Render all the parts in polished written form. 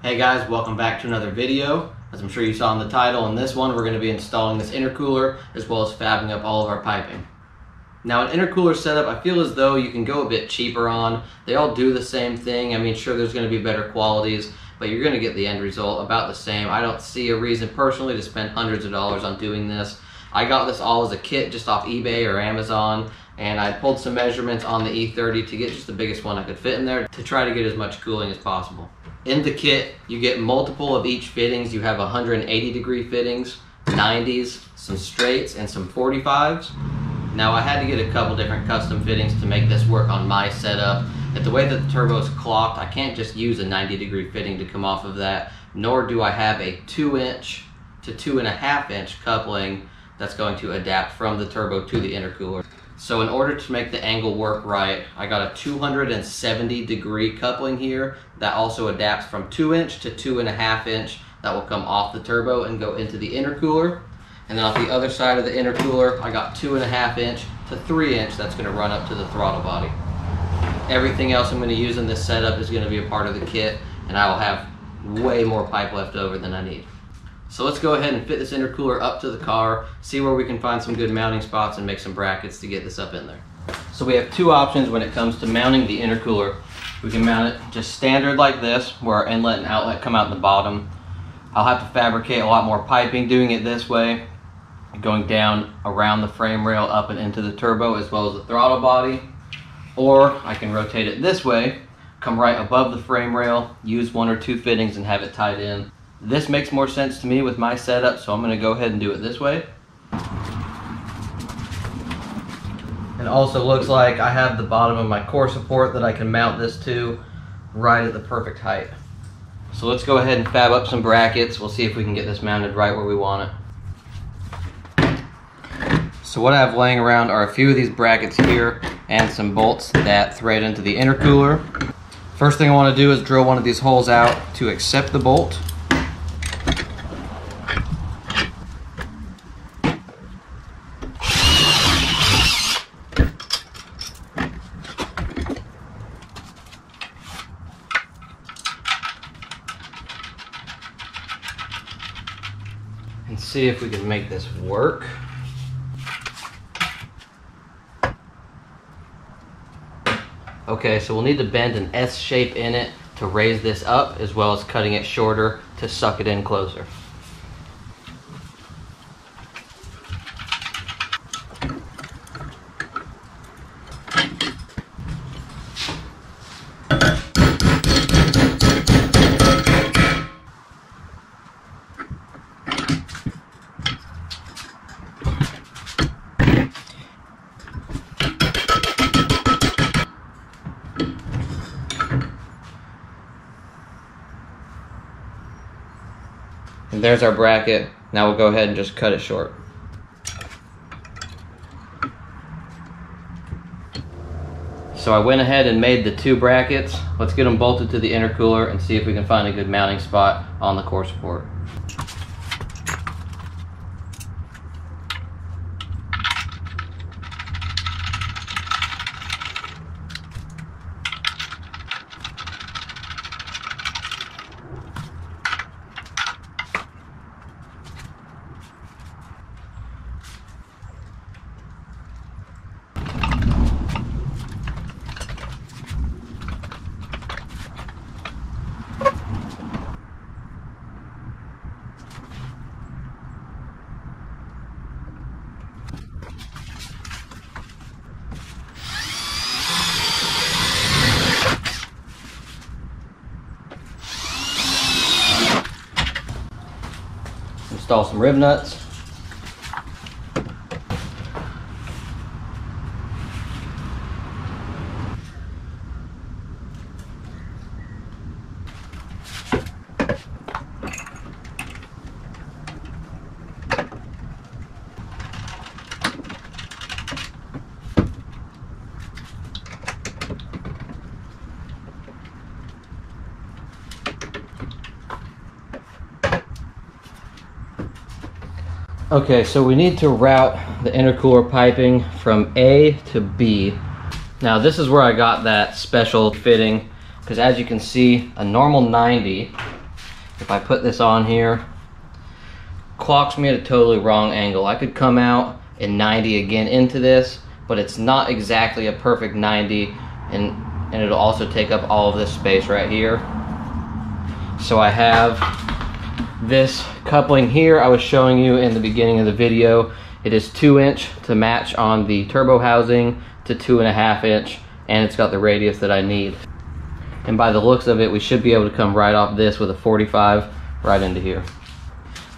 Hey guys, welcome back to another video. As I'm sure you saw in the title, in this one we're going to be installing this intercooler as well as fabbing up all of our piping. Now an intercooler setup I feel as though you can go a bit cheaper on. They all do the same thing. I mean, sure, there's going to be better qualities, but you're going to get the end result about the same. I don't see a reason personally to spend hundreds of dollars on doing this. I got this all as a kit just off eBay or Amazon, and I pulled some measurements on the E30 to get just the biggest one I could fit in there to try to get as much cooling as possible. In the kit, you get multiple of each fittings. You have 180-degree fittings, 90s, some straights, and some 45s. Now I had to get a couple different custom fittings to make this work on my setup. At the way that the turbo is clocked, I can't just use a 90-degree fitting to come off of that, nor do I have a 2-inch to 2.5-inch coupling that's going to adapt from the turbo to the intercooler. So in order to make the angle work right, I got a 270-degree coupling here that also adapts from 2-inch to 2.5-inch that will come off the turbo and go into the intercooler. And then on the other side of the intercooler, I got 2.5-inch to 3-inch that's going to run up to the throttle body. Everything else I'm going to use in this setup is going to be a part of the kit, and I will have way more pipe left over than I need. So let's go ahead and fit this intercooler up to the car, see where we can find some good mounting spots and make some brackets to get this up in there. So we have two options when it comes to mounting the intercooler. We can mount it just standard like this, where our inlet and outlet come out in the bottom. I'll have to fabricate a lot more piping doing it this way, going down around the frame rail up and into the turbo as well as the throttle body. Or I can rotate it this way, come right above the frame rail, use one or two fittings and have it tied in. This makes more sense to me with my setup, so I'm going to go ahead and do it this way. It also looks like I have the bottom of my core support that I can mount this to right at the perfect height. So let's go ahead and fab up some brackets. We'll see if we can get this mounted right where we want it. So what I have laying around are a few of these brackets here and some bolts that thread into the intercooler. First thing I want to do is drill one of these holes out to accept the bolt. And see if we can make this work. Okay, so we'll need to bend an S shape in it to raise this up, as well as cutting it shorter to suck it in closer. And there's our bracket. Now we'll go ahead and just cut it short. So I went ahead and made the two brackets. Let's get them bolted to the intercooler and see if we can find a good mounting spot on the core support. Install some rib nuts. Okay, so we need to route the intercooler piping from A to B. Now this is where I got that special fitting, because as you can see, a normal 90 if I put this on here, clocks me at a totally wrong angle. I could come out and 90 again into this, but it's not exactly a perfect 90, and it'll also take up all of this space right here. So I have this coupling here I was showing you in the beginning of the video. It is 2-inch to match on the turbo housing to 2.5-inch, and it's got the radius that I need. And by the looks of it, we should be able to come right off this with a 45 right into here.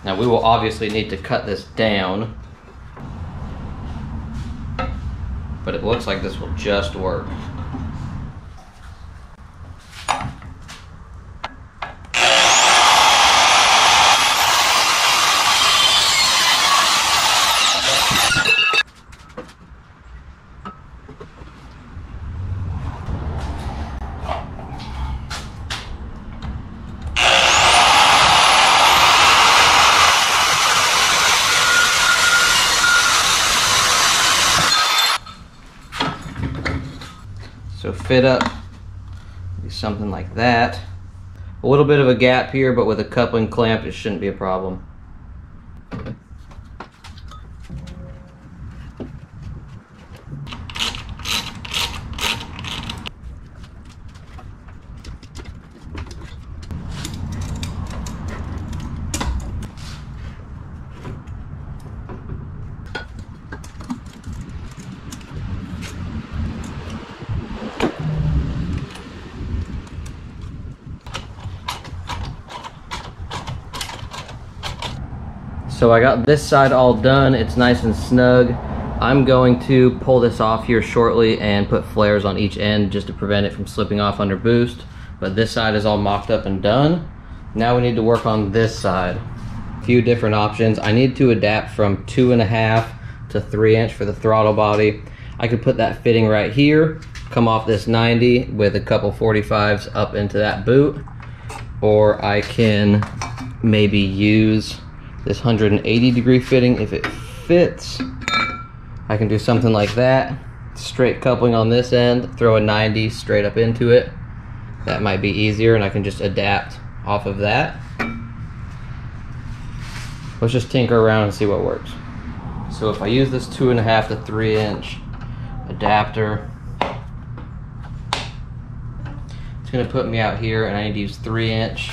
Now we will obviously need to cut this down, but it looks like this will just work. So fit up, something like that. A little bit of a gap here, but with a coupling clamp, it shouldn't be a problem. So I got this side all done. It's nice and snug. I'm going to pull this off here shortly and put flares on each end just to prevent it from slipping off under boost. But this side is all mocked up and done. Now we need to work on this side. A few different options. I need to adapt from 2.5 to 3-inch for the throttle body. I could put that fitting right here, come off this 90 with a couple 45s up into that boot, or I can maybe use this 180-degree fitting if it fits. I can do something like that. Straight coupling on this end, throw a 90 straight up into it. That might be easier, and I can just adapt off of that. Let's just tinker around and see what works. So if I use this 2.5 to 3-inch adapter, it's gonna put me out here, and I need to use 3-inch,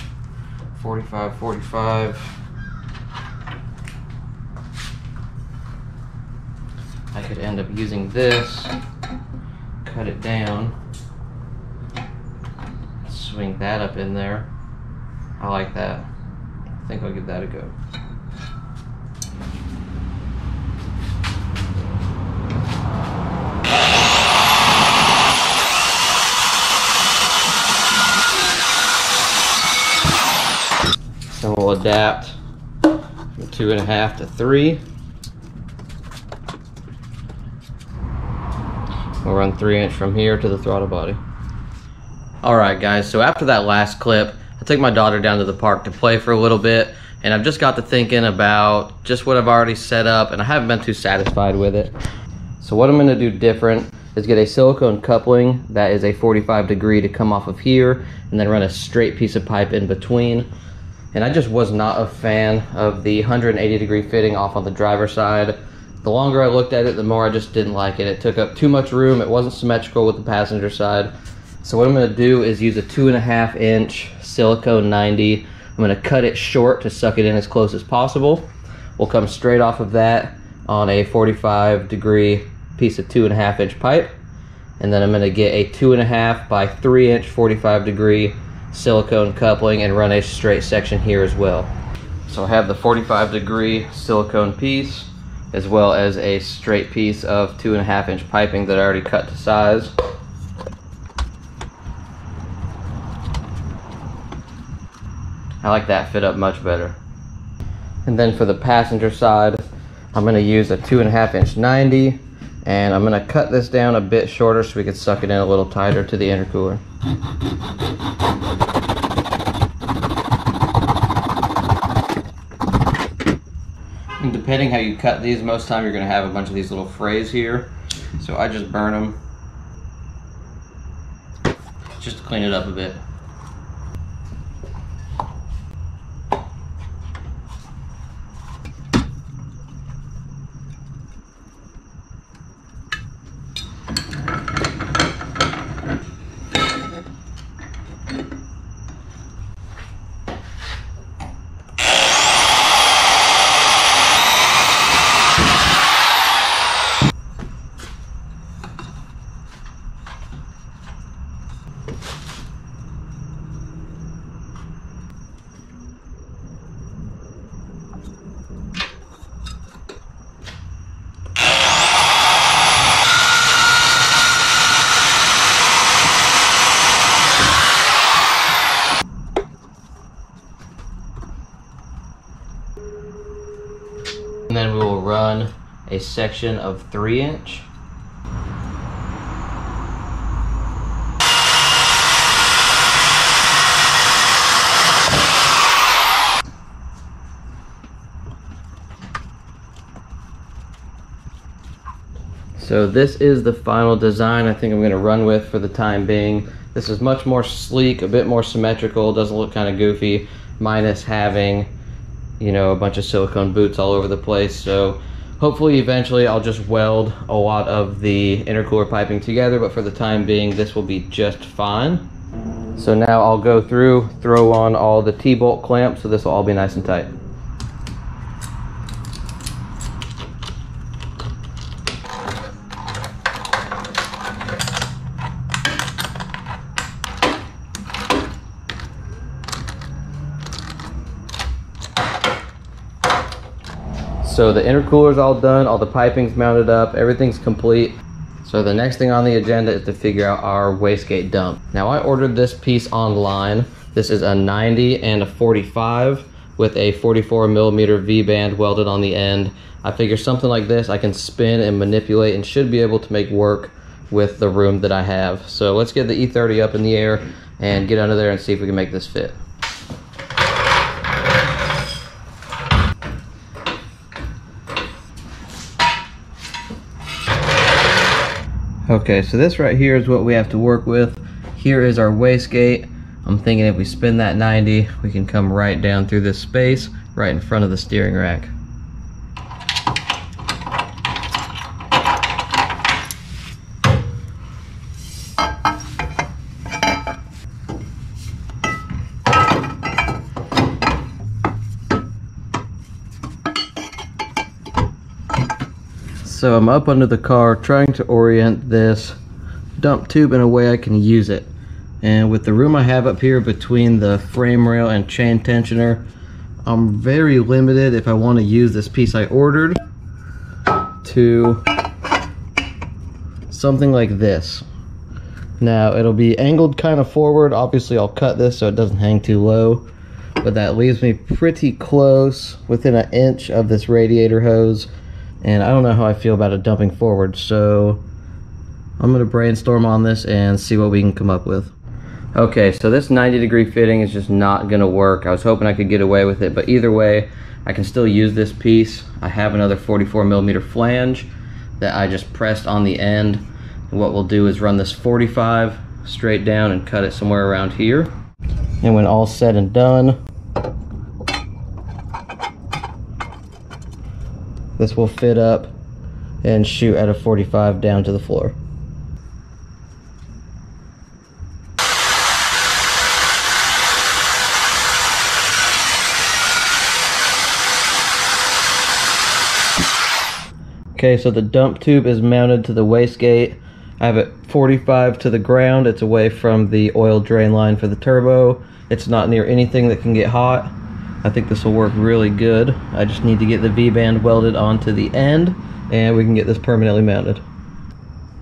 45. I could end up using this, cut it down, swing that up in there. I like that. I think I'll give that a go. So we'll adapt from 2.5 to 3. We'll run 3-inch from here to the throttle body. Alright guys, so after that last clip, I took my daughter down to the park to play for a little bit, and I've just got to thinking about just what I've already set up, and I haven't been too satisfied with it. So what I'm going to do different is get a silicone coupling that is a 45-degree to come off of here, and then run a straight piece of pipe in between. And I just was not a fan of the 180-degree fitting off on the driver's side. The longer I looked at it, the more I just didn't like it. It took up too much room. It wasn't symmetrical with the passenger side. So what I'm going to do is use a 2.5-inch silicone 90. I'm going to cut it short to suck it in as close as possible. We'll come straight off of that on a 45-degree piece of 2.5-inch pipe. And then I'm going to get a 2.5 by 3-inch 45-degree silicone coupling and run a straight section here as well. So I have the 45-degree silicone piece, as well as a straight piece of 2.5-inch piping that I already cut to size. I like that fit up much better. And then for the passenger side, I'm going to use a 2.5-inch 90, and I'm going to cut this down a bit shorter so we can suck it in a little tighter to the intercooler. And depending how you cut these, most of the time you're going to have a bunch of these little frays here. So I just burn them just to clean it up a bit. And then we will run a section of 3-inch. So this is the final design I think I'm going to run with for the time being. This is much more sleek, a bit more symmetrical, doesn't look kind of goofy, minus having, you know, a bunch of silicone boots all over the place. So hopefully eventually I'll just weld a lot of the intercooler piping together, but for the time being this will be just fine. So now I'll go through, throw on all the T-bolt clamps, so this will all be nice and tight. So the intercooler's all done, all the piping's mounted up, everything's complete. So the next thing on the agenda is to figure out our wastegate dump. Now I ordered this piece online. This is a 90 and a 45 with a 44mm V-band welded on the end. I figure something like this I can spin and manipulate and should be able to make work with the room that I have. So let's get the E30 up in the air and get under there and see if we can make this fit. Okay, so this right here is what we have to work with. Here is our wastegate. I'm thinking if we spin that 90, we can come right down through this space, right in front of the steering rack. So I'm up under the car trying to orient this dump tube in a way I can use it. And with the room I have up here between the frame rail and chain tensioner, I'm very limited if I want to use this piece I ordered to something like this. Now it'll be angled kind of forward. Obviously I'll cut this so it doesn't hang too low, but that leaves me pretty close, within an inch of this radiator hose. And I don't know how I feel about it dumping forward, so I'm gonna brainstorm on this and see what we can come up with. Okay, so this 90-degree fitting is just not gonna work. I was hoping I could get away with it, but either way, I can still use this piece. I have another 44mm flange that I just pressed on the end. And what we'll do is run this 45 straight down and cut it somewhere around here. And when all's said and done, this will fit up and shoot at a 45 down to the floor. Okay, so the dump tube is mounted to the wastegate. I have it 45 to the ground. It's away from the oil drain line for the turbo. It's not near anything that can get hot. I think this will work really good. I just need to get the V-band welded onto the end and we can get this permanently mounted.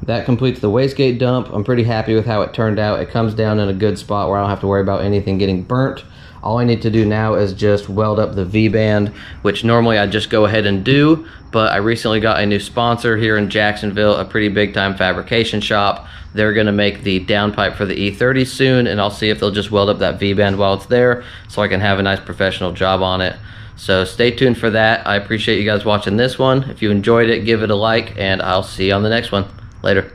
That completes the wastegate dump. I'm pretty happy with how it turned out. It comes down in a good spot where I don't have to worry about anything getting burnt. All I need to do now is just weld up the V-band, which normally I'd just go ahead and do, but I recently got a new sponsor here in Jacksonville, a pretty big time fabrication shop. They're gonna make the downpipe for the E30 soon, and I'll see if they'll just weld up that V-band while it's there so I can have a nice professional job on it. So stay tuned for that. I appreciate you guys watching this one. If you enjoyed it, give it a like, and I'll see you on the next one. Later.